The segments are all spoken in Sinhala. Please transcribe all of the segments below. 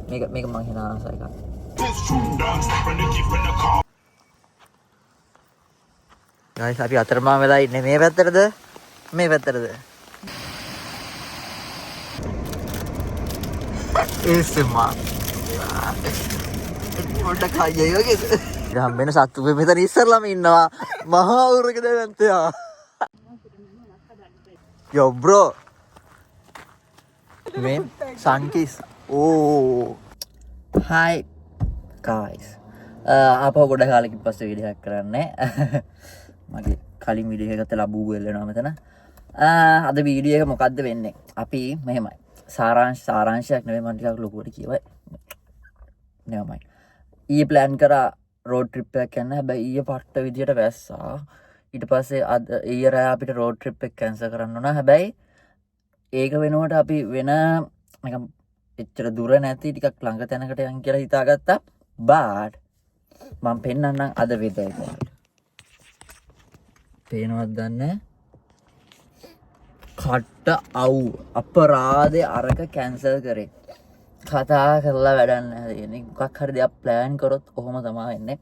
මේක මං හිනා ආස එකක්. ගයිස් අපි අතරමං වෙලා ඉන්නේ මේ පැත්තටද මේ පැත්තටද? ඒසෙමා පොඩ්ඩක් හයියයි වගේද? ඉතින් හම්බෙන සත්තු මෙතන ඉස්සරලම ඉන්නවා මහා උරක දෙවන්තයා. Yo bro. Man, Sunkiss. Oh. Hi guys. අපව ගොඩ කාලෙකින් පස්සේ වීඩියෝ එකක් කරන්නේ. මගේ කලින් වීඩියෝ එකකට ලැබුව වෙලනවා මෙතන. අද වීඩියෝ එක මොකද්ද වෙන්නේ? අපි මෙහෙමයි. සාරාංශයක් නෙවෙයි මම ටිකක් ලොකුවට කියවයි. නෙවමයි. ඊයේ ප්ලෑන් කරා රෝඩ් ට්‍රිප් එකක් යන්න. හැබැයි ඊයේ පට්ට විදියට වැස්සා. ඊට පස්සේ අද ඊයේ රෑ අපිට රෝඩ් ට්‍රිප් එක කැන්සල් කරන්න උනා. හැබැයි ඒක වෙනුවට අපි වෙන නිකන් එච්චර දුර නැති ටිකක් ළඟ තැනකට යන් කියලා හිතාගත්තා. but මම පෙන්නන්නම් අද වෙදර් එක. පේනවද දන්නේ? කට්ට අවු අපරාධේ අරක කැන්සල් කරේ. කතා කරලා වැඩක් නැහැ. එන්නේ මොකක් හරි දෙයක් ප්ලෑන් කරොත් කොහොම තමයි වෙන්නේ.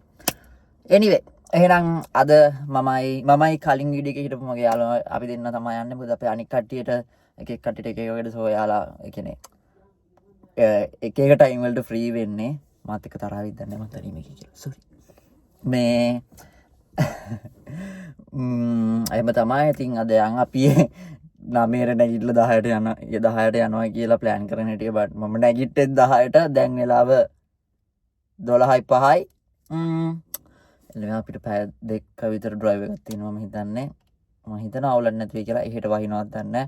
anyway එහෙනම් අද මමයි කලින් වීඩියෝ එකේ හිටපු මගේ යාළුවා අපි දෙන්න තමයි යන්නේ. මොකද අපේ අනික් කට්ටියට එක කට්ටියට එක වගේද සෝයාලා ඒ කියන්නේ එක ටයිම් වලට ෆ්‍රී වෙන්නේ. මාත් එක තරහවින් දන්නේ මම තනියම කියලා. sorry. මේ එහෙම තමයි. ඉතින් අද යන් අපි 9ට නැගිටලා 10ට යනවා කියලා ප්ලෑන් කරගෙන හිටියේ. බට් මම නැගිට්ටෙත් 10ට. දැන් වෙලාව 12:05යි. එළම අපිට පැය 2ක විතර ඩ්‍රයිව් එකක් තියෙනවා මම හිතන්නේ. මම හිතන අවුලක් නැති වෙයි කියලා. එහෙට වහිනවත් දන්නේ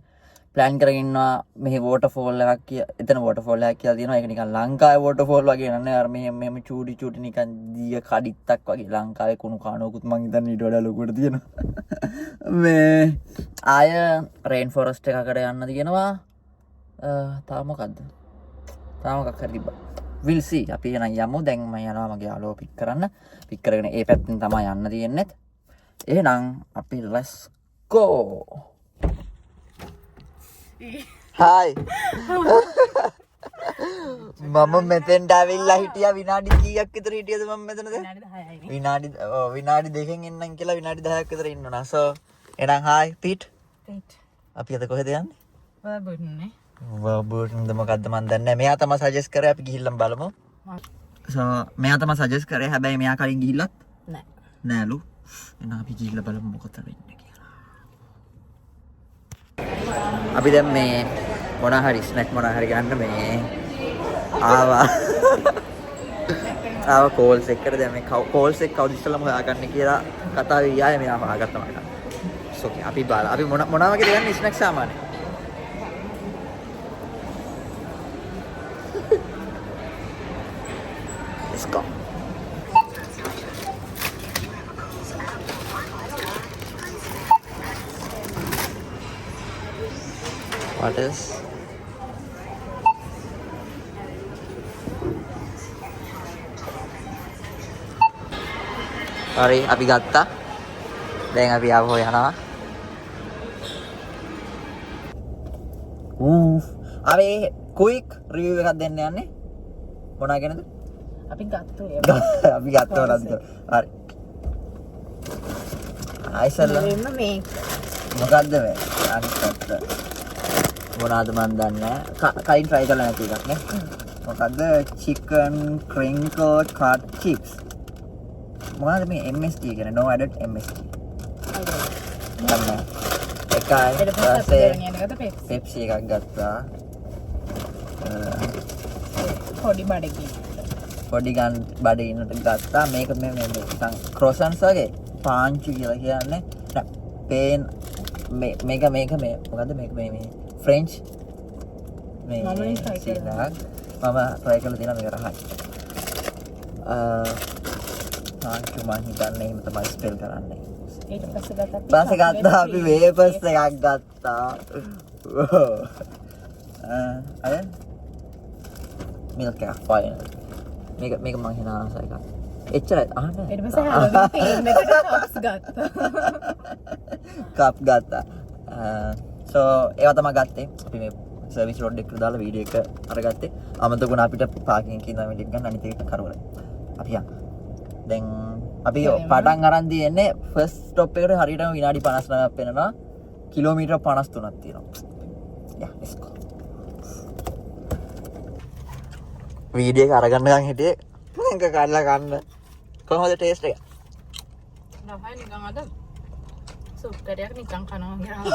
ප්ලෑන් කරගෙන ඉන්නවා. මෙහි වෝටර්ෆෝල් එකක් එතන වෝටර්ෆෝල් එකක් කියලා තියෙනවා. ඒක නිකන් ලංකාවේ වෝටර්ෆෝල් වගේ නෑ. අර මෙහෙම චූටි නිකන් දිය කඩਿੱත්තක් වගේ. ලංකාවේ කුණු කාණුවකුත් මං හිතන්නේ ඊට වඩා ලොකුවට තියෙනවා. මේ ආය රේන් ෆොරස්ට් එකකට යන්නද කියනවා. තාම මොකද්ද? තාම මොකක් හරි තිබ්බා. we'll see. අපි එහෙනම් යමු. දැන් මම යනවා මගේ යාළුවෝ පික් කරන්න. පික් කරගෙන ඒ පැත්තෙන් තමයි යන්න තියෙන්නේ. එහෙනම් අපි let's go. Hi. මම මෙතෙන්ට ඇවිල්ලා හිටියා විනාඩි කීයක් විතර හිටියද මම මෙතනද? විනාඩි 2කින් එන්නම් කියලා විනාඩි 10ක් විතර ඉන්නවා. so එහෙනම් hi Pete. අපි අද කොහෙද යන්නේ? වර්බර්න් මොකද්ද මන් දන්නේ නැහැ. මෙයා තමයි සජෙස්ට් කරේ. අපි ගිහිල්ලා බලමු. so මෙයා තමයි සජෙස්ට් කරේ. හැබැයි මෙයා කලින් ගිහිල්ලත් නෑලු. එහෙනම් අපි ගිහිල්ලා බලමු මොකද වෙන්නේ කියලා. අපි දැන් මේ මොන හරි ස්නැක් මොන හරි ගන්න මේ ආවා කෝල්ස් එකට. දැන් මේ කෝල්ස් එක කවුද ඉස්සෙල්ලාම හොයාගන්නේ කියලා කතාවේ ඊයේ මෙයා හොයාගත්තා මට. so අපි බලලා අපි මොන වගේද ගන්නේ ස්නැක් සාමාන්‍යයෙන්? let's go. what is hurry අපි ගත්තා. දැන් අපි ආවෝ යනවා. අපි quick review එකක් දෙන්න යන්නේ. මොනවා ගැනද? අපි ගත්තෝ නේද? හරි. ආයිසල්ලා මේ මොකද්ද මේ? අනිත් පැත්ත. මොනවාද මන් දන්නේ නැහැ. කලින් try කරලා නැති එකක් නේ. මොකද්ද? chicken crinkle cut chips. මොනවාද මේ MSG කියන්නේ? no added MSG. එකයි පෙප්සි එකක් ගත්තා. පොඩි බඩගින්නට ගත්තා. මේක මේ නිකන් croissants වගේ පාංචු කියලා කියන්නේ. පේන් මේක මොකද්ද මේක මේ ෆ්‍රෙන්ච් මේ මම try කරලා තියෙනවා. මේක රහයි. පාංචු මම හිතන්නේ එහෙම තමයි ස්පෙල් කරන්නේ. ඊට පස්සේ ගත්තා අපි වේපර්ස් එකක් ගත්තා. අය මිල්ක් එක ෆයින්. මේක මම හිනා ආස එකක්. එච්චරයි අහන්න. ඊට පස්සේ හැලෝවින් එකට කප්ස් ගත්තා. කප් ගත්තා. so ඒවා තමයි ගත්තේ. අපි මේ සර්විස් රෝඩ් එකට දාලා වීඩියෝ එක අරගත්තේ. අමතක වුණා අපිට පාකින් එකේ ඉඳන් වීඩියෝ එක ගන්න අනිත් එක කරවල. අපි යන්. දැන් අපි පටන් අරන් තියෙන්නේ ෆස්ට් ස්ටොප් එකට හරියටම විනාඩි 59ක් වෙනවා. කිලෝමීටර් 53ක් තියෙනවා. යා let's go. වීඩියෝ එක අරගන්න ගන් හිටියේ මම කල්ලා ගන්න. කොහොමද ටේස්ට් එක? නහයි නිකන් අද සුප් කරයක් නිකන් කනවා කියලා.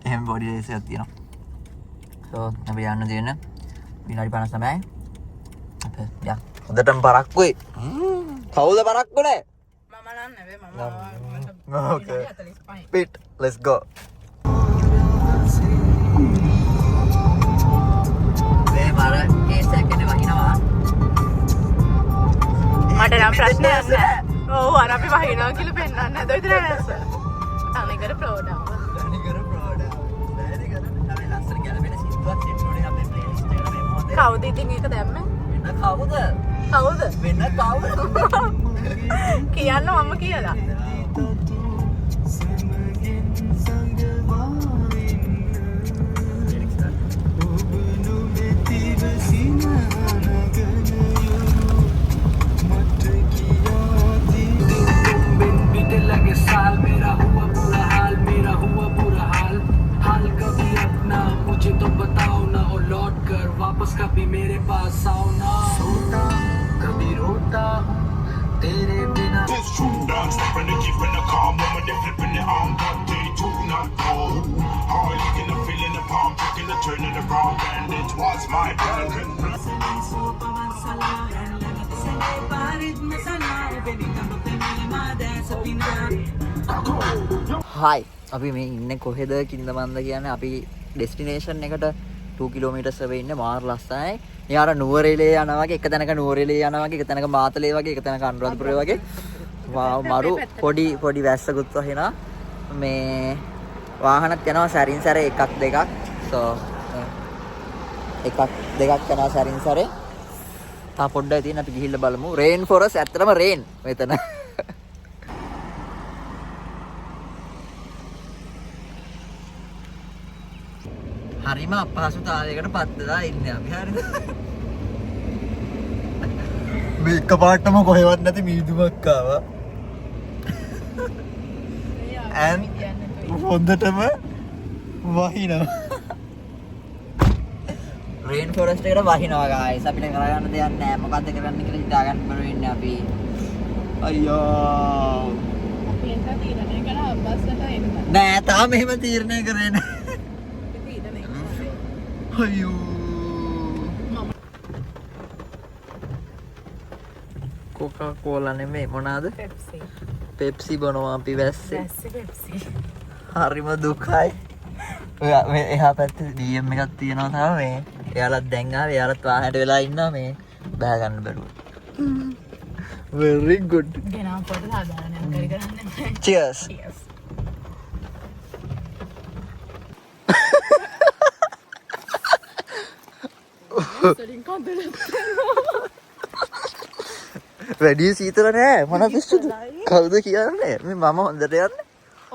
එහෙම බොඩි රේස් එකක් තියෙනවා. සෝ අපි යන්න තියෙන විනාඩි 59යි. අපේ යා හොඳටම පරක්කුයි. කවුද පරක්කුනේ? මම නම් නෙවෙයි මම. Okay. Pit, let's go. මේ මාර කේස් එකනේ වහිනවා. මට නම් ප්‍රශ්නයක් නැහැ. ඔව් අර අපි වහිනවා කියලා පෙන්නන්නේ නැද විතර නෑස. අනිකර ප්‍රෝඩා. අනිකර ප්‍රෝඩා. දැනිකර අපි ලස්සන ගැලපෙන සිතුවක් දෙන්නෝනේ අපේ ප්ලේලිස්ට් එකට මේ මොහොතේ. කවුද ඉතින් ඒක දැම්මේ? වෙන කවුද? කවුද? වෙන කවුද? කියන්න මම කියලා. कभी मेरे पास आओ ना सोता कभी रोता तेरे बिना this true dog stepping the keep in the calm when they flipping the arm got they too not cold how I look in the feeling the palm picking the turning around and it was my turn Hi අපි මේ ඉන්නේ කොහෙද කින්දමන්ද කියන්නේ අපි ඩෙස්ටිනේෂන් එකට 2 කිලෝමීටර්ස් away ඉන්නේ මාර ලස්සනයි. යාර නුවරඑළිය යනවා වගේ එක තැනක නුවරඑළිය යනවා වගේ එක තැනක මාතලේ වගේ එක තැනක අනුරාධපුරේ වගේ. වාව් මරු පොඩි වැස්සකුත් වහිනා. මේ වාහනත් යනවා සැරින් සැරේ එකක් දෙකක්. සෝ එකක් දෙකක් යනවා සැරින් සැරේ. තා පොඩ්ඩයි තියෙන අපි ගිහිල්ලා බලමු. රේන් ෆොරස් ඇත්තටම රේන් මෙතන. හරිම අපහසුතාවයකට පත් වෙලා ඉන්නේ අපි හරිද? මේ එකපාරටම කොහෙවත් නැති මීදුමක් ආවා. and හොඳටම වහිනවා. රේන් ෆොරස්ට් එකට වහිනවා guys. අපිට කරගන්න දෙයක් නැහැ. මොකද්ද කරන්න කියලා හිතා ගන්න බැරුව ඉන්නේ අපි. අයියෝ. අපි එතන තීරණය කළා බස් එකට එන්න. නෑ තාම එහෙම තීරණය කරේ නෑ. අයියෝ. කොකා කෝලා නෙමෙයි මොනවාද? පෙප්සි. පෙප්සි බොනවා අපි වැස්සේ. පෙප්සි. හරිම දුකයි. ඔයා මේ එහා පැත්තේ DM එකක් තියෙනවා තමයි මේ. එයාලත් දැන් ආවේ. එයාලත් වාහනට වෙලා ඉන්නවා මේ. බෑ ගන්න බැරුව. Very good. ගෙනා පොඩ සාධාරණයක් කරි කරන්නේ. Cheers. Cheers. වැඩි සීතල නෑ මොන පිස්සුද කවුද කියන්නේ මේ මම හොඳට යන්නේ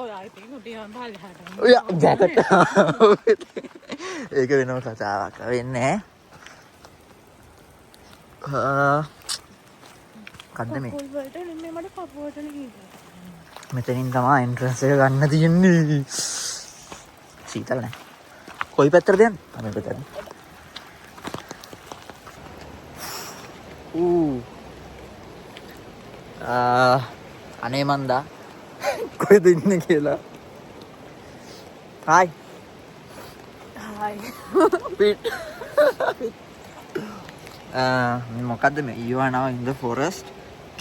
ඔය ආයිතින් උඩින් පල්ලෙහාට ඔය ජැකට් ඒක වෙනම කතාවක් වෙන්නේ කද්ද මේ පොල් වලට නෙමෙයි මට පපුවට ගිහින් මෙතනින් තමයි එන්ට්‍රන්ස් එක ගන්න තියෙන්නේ සීතල නෑ කොයි පැත්තටද යන්නේ අනේ පැත්තට අනේ මන්දා කොහෙද ඉන්නේ කියලා හායි හායි පිට මොකද්ද මේ you are now in the forest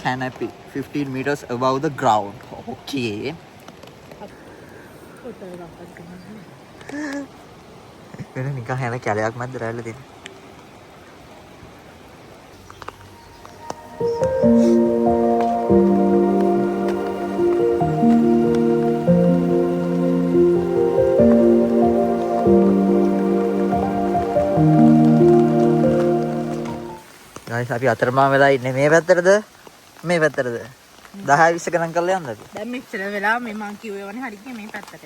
canopy 15 meters above the ground okay වෙන නිකන් හැම කැලයක් මැද රැල්ල තියෙන guys අපි අතරමං වෙලා ඉන්නේ මේ පැත්තටද මේ පැත්තටද 10 20 ගණන් කරලා යන්නද අපි දැන් මෙච්චර වෙලා මේ මං කිව්වේ වනේ හරි ගියේ මේ පැත්තට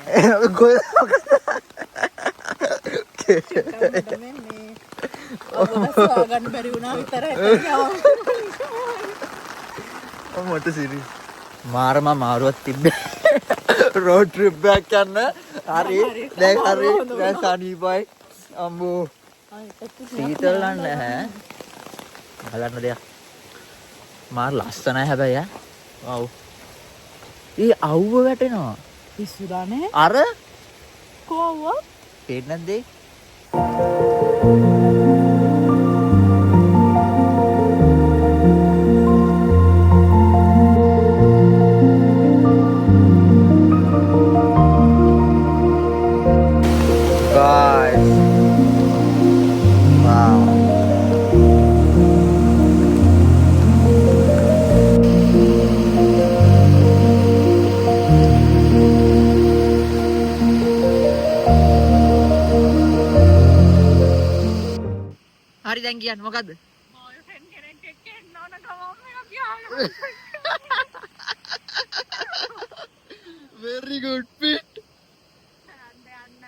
ගන්න බැරි වුණා විතරයි. මොට සිරිස් මාරම මාරුවක් තිබ්බේ රෝඩ් ට්‍රිප් එකක් යන්න. හරි දැන් හරි දැන් සනීපයි අම්මෝ සීතල නැහැ බලන්න දෙයක් මාර ලස්සනයි හැබැයි ඈ ඔව් ඊ අවුව වැටෙනවා පිස්සුදානේ අර කොව්ව පේන්නේ නැද්ද හරි දැන් කියන්නේ මොකද්ද? බෝයිෆ්‍රෙන්ඩ් කෙනෙක් එක්ක එන්න ඕන ගමන් එකක් ගියාම. very good fit. යන්න.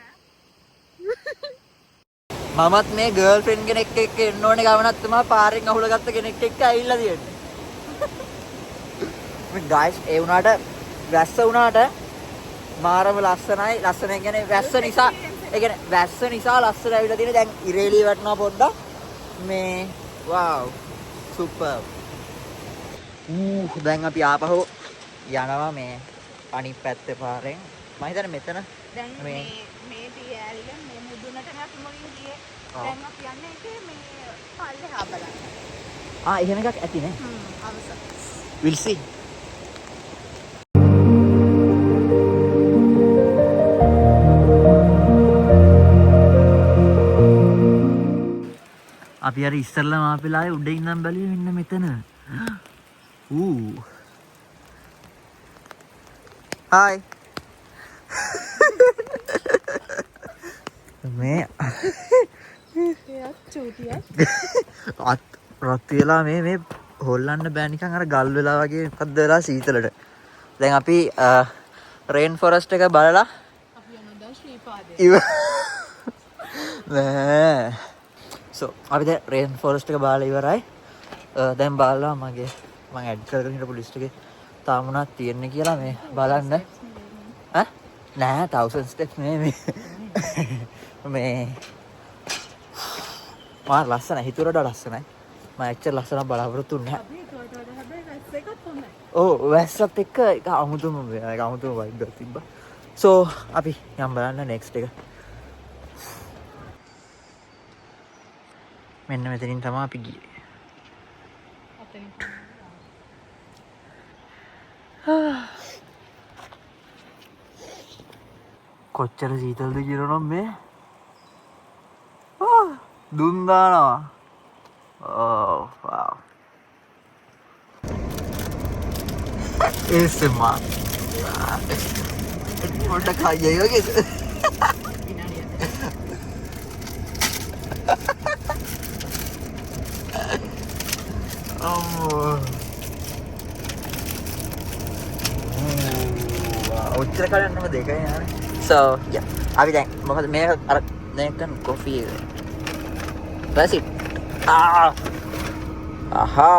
මමත් මේ ගර්ල්ෆ්‍රෙන්ඩ් කෙනෙක් එක්ක එන්න ඕනේ ගමනක් තමයි පාරෙන් අහුලගත්ත කෙනෙක් එක්ක ඇවිල්ලා තියෙන්නේ. මේ guys ඒ වුණාට වැස්ස වුණාට මාරම ලස්සනයි. ලස්සන කියන්නේ වැස්ස නිසා ඒ කියන්නේ වැස්ස නිසා ලස්සන ඇවිල්ලා තියෙන. දැන් ඉරේලිය වටනවා පොඩ්ඩක්. මේ wow super. දැන් අපි ආපහු යනවා මේ අනිත් පැත්තේ පාරෙන්. මම හිතන්නේ මෙතන දැන් මේ ටී ඇල්ලෙන් මේ මුදුනට අපි මොකින් ගියේ. දැන් අපි යන්නේ ඒකේ මේ පල්ලෙහා බලන්න. එහෙම එකක් ඇති නේ. අවසන්. we'll see. අපි අර ඉස්සරලම ආපෙලායේ උඩ ඉඳන් බැලුවේ මෙන්න මෙතන. Hi. මේ එයා චූටියක්. රත් වෙලා මේ හොල්ලන්න බෑ නිකන් අර ගල් වෙලා වගේ මොකද්ද වෙලා සීතලට. දැන් අපි රේන් ෆොරස්ට් එක බලලා අපි යනවා දැන් ශ්‍රීපාදේ. නෑ. So අපි දැන් රේන් ෆොරස්ට් එක බලලා ඉවරයි. දැන් බලලා මම ඇඩ් කරගෙන හිටපු ලිස්ට් එකේ තාම මොනවද තියෙන්නේ කියලා මේ බලන්න. ඈ නෑ 1000 steps නෙමෙයි මේ මාර ලස්සනයි හිතුවට ලස්සනයි. මම ඇච්චර ලස්සනක් බලාපොරොත්තු වෙන්නේ නැහැ. අපි ඒකට වඩා හැබැයි වැස්ස එකක් හොඳයි. ඔව් වැස්සත් එක්ක ඒක අමුතුම vibe එකක් තිබ්බා. So අපි යම් බලන්න next එක. මෙන්න මෙතනින් තමයි අපි ගියේ. අතනින්. කොච්චර සීතලද කියලා නම් මේ දුම් දානවා. Oh wow. ASMR. පොඩ්ඩක් හයියයි වගේද? ඔච්චර කලින් දෙකයි යානේ. So yeah. අපි දැන් මොකද මේක අර දැන් කොෆි එක. That's it. Aha.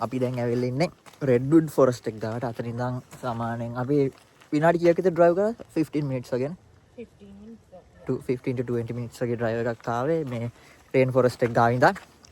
අපි දැන් ඇවිල්ලා ඉන්නේ රෙඩ්වුඩ් ෆොරස්ට් එක ගාවට. අතන ඉඳන් සාමාන්‍යයෙන් අපි විනාඩි කීයක් විතර drive කරා? 15 minutes වගේ නේ. 15 to 20 minutes වගේ drive එකක් ආවේ මේ රේන් ෆොරස්ට් එක ගාව ඉඳන්.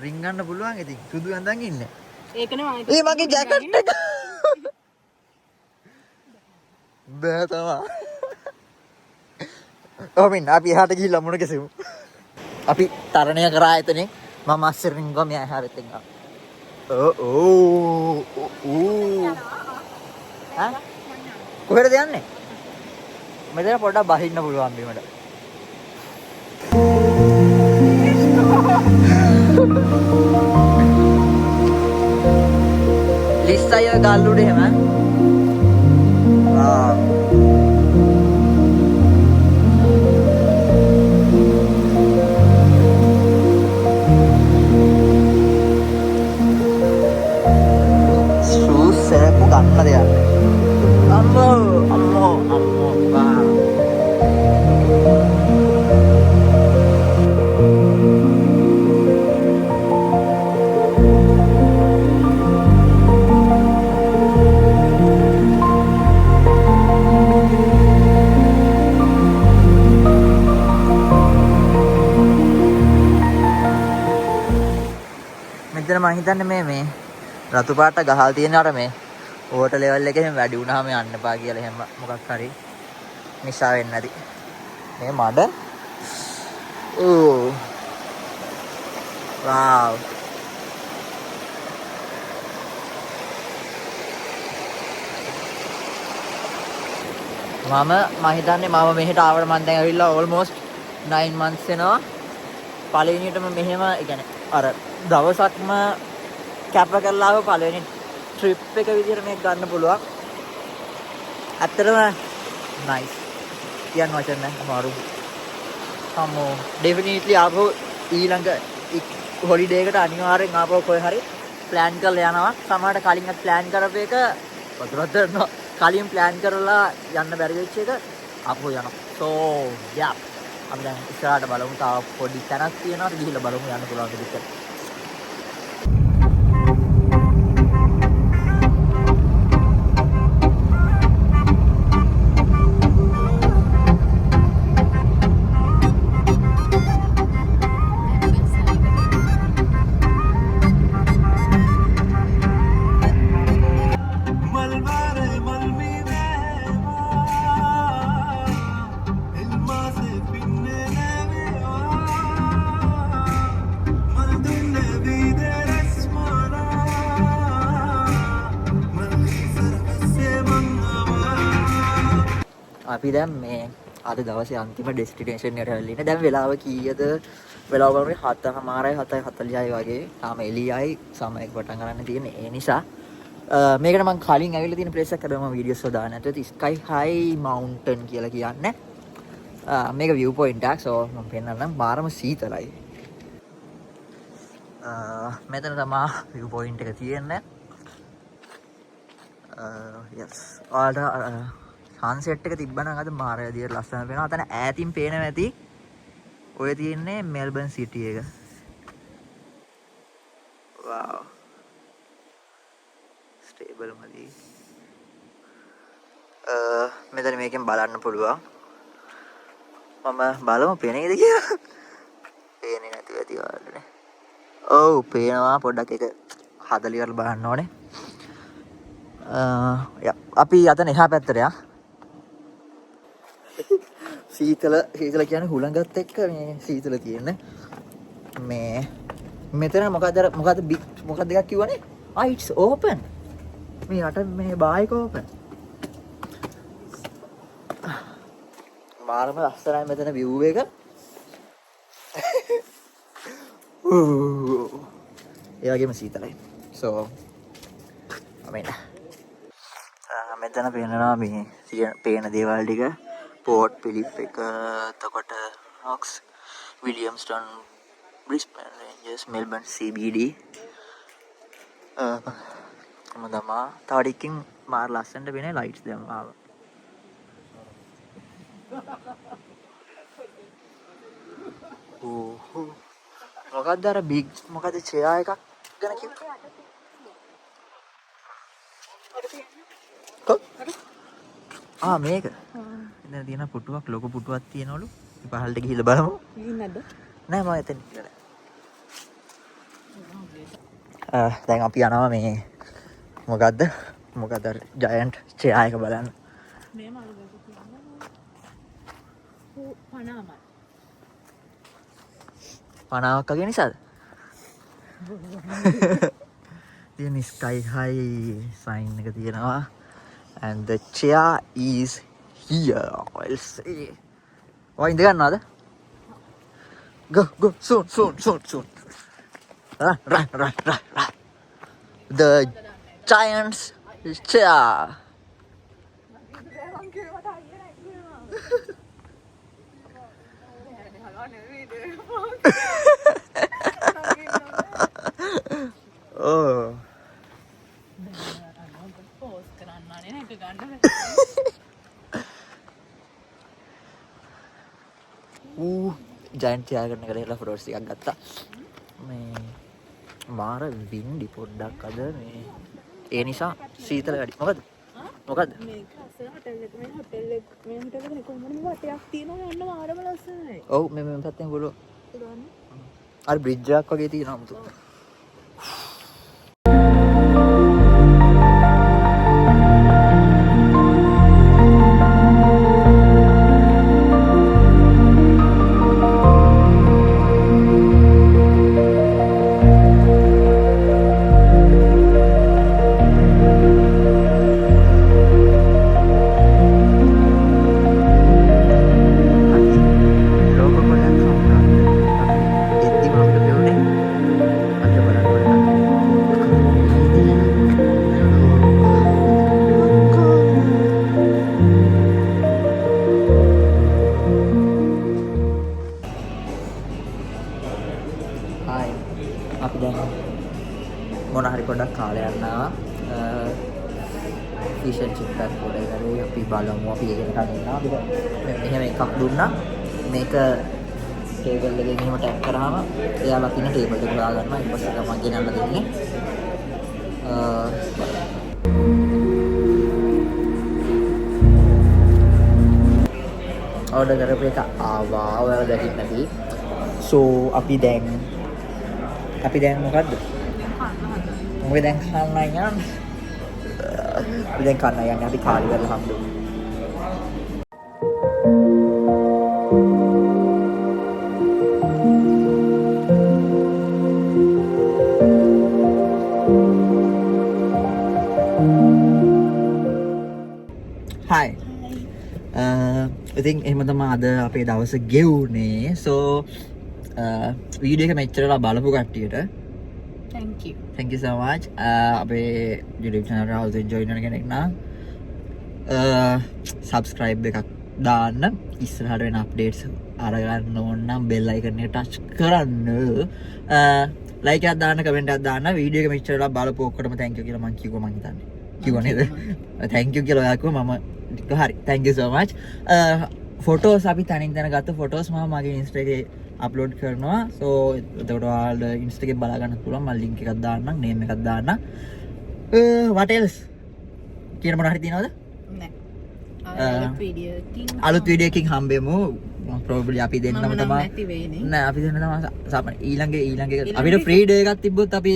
රින් ගන්න පුළුවන් ඉතින්. සුදු ඇඳන් ඉන්නේ. ඒකනේ මම ඒ මගේ ජැකට් එක. බෑ තමා. ඔමින් අපි එහාට ගිහිල්ලා මුණ ගැසෙමු. අපි තරණය කරා එතනේ. මම අස්සරින් ගම මෙයා එහාට එන්න. ඈ කොහෙද යන්නේ? මෙතන පොඩ්ඩක් බහින්න පුළුවන් බීමට. ලිස්සය ගල්ලුඩ එහෙම. ආ ෂූස් සරපු ගන්න දෙයක්. අම්මෝ වා. මෙතන මම හිතන්නේ මේ රතු පාට ගහල් තියෙන අර මේ වෝටර් ලෙවල් එක එහෙම වැඩි වුණාම යන්න එපා කියලා එහෙම මොකක් හරි නිසා වෙන්නේ නැති. මේ මඩ. ඕ. වව්. මම හිතන්නේ මම මෙහෙට ආවට මම දැන් ඇවිල්ලා almost 9 months වෙනවා. පළවෙනියටම මෙහෙම ඒ කියන්නේ අර දවසක්ම කැප කරලා ආව පළවෙනි ට්‍රිප් එක විදිහට මේක ගන්න පුළුවන්. ඇත්තටම නයිස්. කියන්න වචන නැහැ. අමාරු. අම්මෝ ඩෙෆිනිට්ලි ආපහු ඊළඟ හොලිඩේ එකට අනිවාර්යෙන් ආපහු කොහේ හරි ප්ලෑන් කරලා යනවා. සමහරට කලින්වත් ප්ලෑන් කරපු එක වතුරක් දානවා. කලින් ප්ලෑන් කරලා යන්න බැරි වෙච්ච එක ආපහු යනවා. So yeah. අපි දැන් ඉස්සරහට බලමු. තාම පොඩි තැනක් තියෙනවා. ගිහිල්ලා බලමු යන්න පුළුවන් දෙයක්. අපි දැන් මේ අද දවසේ අන්තිම ඩෙස්ටිනේෂන් එකට ඇවිල්ලා ඉන්නේ. දැන් වෙලාව කීයද? වෙලාව බලමු 7:00යි 7:40යි වගේ. තාම එළියයි සමයක පටන් ගන්න තියෙන. ඒ නිසා මේකට මම කලින් ඇවිල්ලා තියෙන ප්ලේස් එක කරලා මම වීඩියෝස් හදාන්න නැතුව ස්කයි හයි මවුන්ටන් කියලා කියන්නේ. මේක view point එකක්. so මම පෙන්නන්නම්. බාරම සීතලයි. මෙතන තමයි view point එක තියෙන්නේ. yes. ඔයාලට සන්සෙට් එක තිබ්බනම් අද මාර විදියට ලස්සන වෙනවා. අතන ඈතින් පේනවා ඇති. ඔය තියෙන්නේ මෙල්බන් සිටි එක. wow. ස්ටේබල් මදි. මෙතන මේකෙන් බලන්න පුළුවන්. මම බලමු පේනේද කියලා. පේන්නේ නැතුව ඇති වලනේ. ඔව් පේනවා. පොඩ්ඩක් ඒක හදලා ඉවරලා බලන්න ඕනේ. අපි අතන එහා පැත්තට යන්න. සීතල කියන්නේ හුළඟත් එක්ක මේ සීතල තියෙන්නේ. මේ මෙතන මොකද්ද එකක් කිව්වනේ? it's open. මේ යට මේ බායක open. මාරම ලස්සනයි මෙතන view එක. ඒ වගේම සීතලයි. so මෙතන පේනවා මේ පේන දේවල් ටික. පෝට් පිලිප් එක, එතකොට නොක්ස්, විලියම්ස්ටන්, බ්‍රිස්බේන් රේන්ජර්ස්, මෙල්බන් CBD. තව ටිකකින් මාර ලස්සනට වෙන්නේ ලයිට්ස් දැන් ආවා. මොකක්ද අර බිග් මොකද චෙයා එකක් ගැන කිව්වේ? මේක. එතන තියෙන පුටුවක් ලොකු පුටුවක් තියෙනවලු. පහළට ගිහිල්ලා බලමු. ගිහින් නැද්ද? නෑ මම එතන කියලා. දැන් අපි යනවා මේ මොකද්ද ජයන්ට් චෙයා එක බලන්න. මේ මලු දෙක කියනවා. පනාමයි. පනාවක් වගේ නිසාද? තියෙන sky high sign එක තියෙනවා and the chair is here. I'll see. ඔය ඉඳ ගන්නවද? Go soon. Right. The giant's chair. Oh. පෝස් කරන්න නේ එක ගන්න. ජයන්ට් chair කරන කරලා ෆොටෝස් ටිකක් ගත්තා. මේ මාර වින්ඩි පොඩ්ඩක් අද මේ ඒ නිසා සීතල වැඩි. මොකද්ද? මේක අසල හොටෙල් එක මේ හොටෙල් එක කොහොමද වටයක් තියෙනවා යන්න මාරම ලස්සනයි. ඔව් මේ පැත්තෙන් බලුවා. පුළුවන්. අර බ්‍රිජ් එකක් වගේ තියෙනවා මුතු. අපි දැන් මොන හරි පොඩ්ඩක් කාලයක් යනවා ෆිෂන් චිප් එකක් පොඩ්ඩක් කරේ අපි බලමු අපි ඒකෙන් කනවා අපිට මෙහෙම එකක් දුන්නා මේක ටේබල් එකේ මෙහෙම ටැප් කරාම එයාලා තින ටේබල් එක හොයා ගන්නවා ඊට පස්සේ තමයි ගෙනල්ලා දෙන්නේ ඕඩර් කරපු එක ආවා ඔයාලා දැකින් නැති සෝ අපි දැන් මොකද්ද? මොකද දැන් කන්න යන්නේ? අපි දැන් කන්න යන්නේ අපි කාලි කරලා හම්බෙමු. Hi. ඉතින් එහෙම තමයි අද අපේ දවස ගෙවුනේ. So වීඩියෝ එක මෙච්චරලා බලපු කට්ටියට thank you so much අපේ YouTube channel එක ආවොත් join වෙන කෙනෙක් නම් subscribe එකක් දාන්න ඉස්සරහට වෙන updates අරගන්න ඕන නම් bell icon එක touch කරන්න like එකක් දාන්න comment එකක් දාන්න වීඩියෝ එක මෙච්චරලා බලපු ඔක්කොටම thank you කියලා මම කිව්වා මං හිතන්නේ කිව්වා නේද thank you කියලා ඔයා කිව්වා මම හරි thank you so much photos අපි තනින් තන ගත්ත photos මම මගේ Insta එකේ අප්ලෝඩ් කරනවා සෝ එතකොට ඔයාලට ඉන්ස්ටා එකේ බලා ගන්න පුළුවන් මම ලින්ක් එකක් දාන්නම් නේම් එකක් දාන්නම් what else කියන මොනවා හරි තියනවද නෑ අලුත් වීඩියෝ එකකින් හම්බෙමු probably අපි දෙන්නම තමයි නෑ අපි දෙන්න තමයි සාමාන්‍ය ඊළඟ අපිට ෆ්‍රී ඩේ එකක් තිබ්බොත් අපි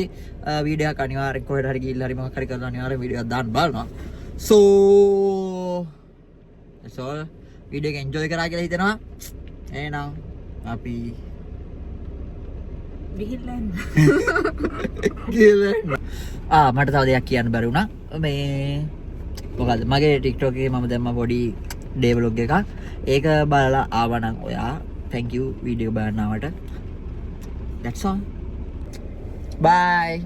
වීඩියෝ එකක් අනිවාර්යෙන් කොහෙට හරි ගිහිල්ලා හරි මොකක් හරි කරලා අනිවාර්යෙන් වීඩියෝ එකක් දාන්න බලනවා so that's all වීඩියෝ එක enjoy කරා කියලා හිතනවා එහෙනම් අපි ගිහිල්ලා මට තව දෙයක් කියන්න බැරි වුණා මේ මොකද්ද මගේ TikTok එකේ මම දැම්ම පොඩි ඩේ vlog එකක් ඒක බලලා ආවනම් ඔයා thank you වීඩියෝ බලන්න ආවට that's all bye